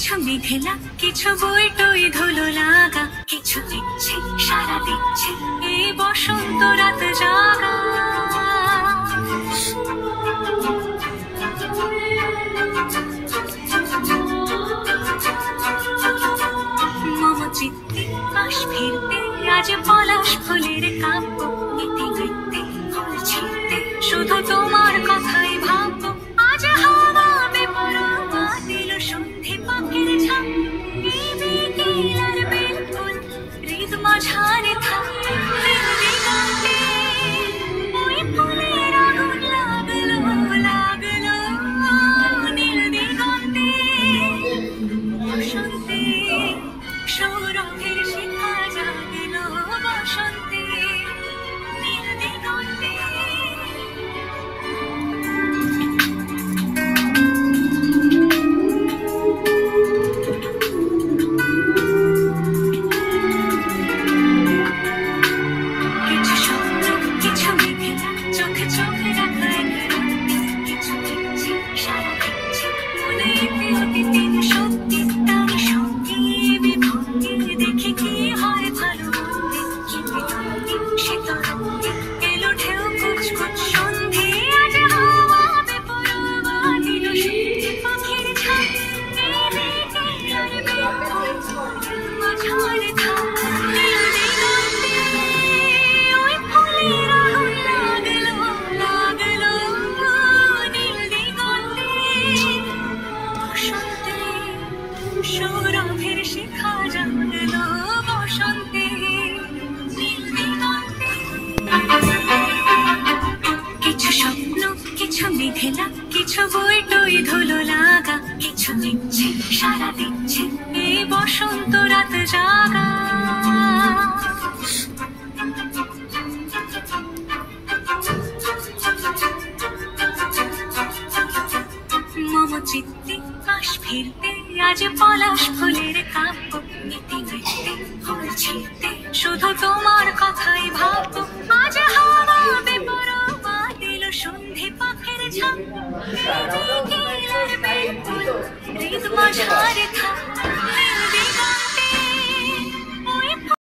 কিছু মেঘলা কিছু বই টই ধুলো লাগা, কিছু দিচ্ছে সারা দিচ্ছে এই বসন্ত রাত জাগা। মম চিত্তে পাশ ফিরতে আজ পলাশ ফুলের কাব্য, ইতি বৃত্তে ফুল ছিঁড়তে শুধু তোমার কথাই ভাববো। আজ হাওয়া বেপরোয়া দিল সন্ধে পাখির ঝাঁক, এই বিকেল আর বেলফুল হৃদ মাঝারে থাকতে দিগন্তে ওই ফুলের আগুন লাগলো লাগলো নীল দিগন্তে। বসন্তে সৌরভের শিখা জাগলো বসন্তে নীল দিগন্তে। কিছু স্বপ্ন কিছু মেঘলা চোখে চোখে রাখা এক রাত্রি, কিছু দিচ্ছে সারা দিচ্ছে মনে এতে অতীতে সত্যি তার সঙ্গে বিভক্তি। দেখি কি হয় ভালো মন্দে কি শীতরঙ্গে এলো ঢেউ কুচকুচ সন্ধে। আজ হাওয়া বেপরোয়া দিল সন্ধে পাখির ঝাঁক, এই বিকেল আর বেলফুল মাঝারে থাক নীল দিগন্তে ওই ফুলের আগুন লাগলো লাগলো নীল দিগন্তে। বসন্তে সৌরভের শিখা জাগলো বসন্তে নীল দিগন্তে। কিছু স্বপ্ন কিছু মেঘলা কিছু বই টই ধুলো লাগা, কিছু দিচ্ছে সারা দিচ্ছে এই বসন্ত রাত জাগা। মম চিত্তে পাশ ফিরতে আজ পলাশ ফুলের কাব্য, ইতি বৃত্তে ফুল ছিঁড়তে শুধু তোমার কথাই ভাববো। আজ হাওয়া বেপরোয়া দিল সন্ধে পাখির ঝাঁক, এই বিকেল আর বেলফুল হৃদ মাঝারে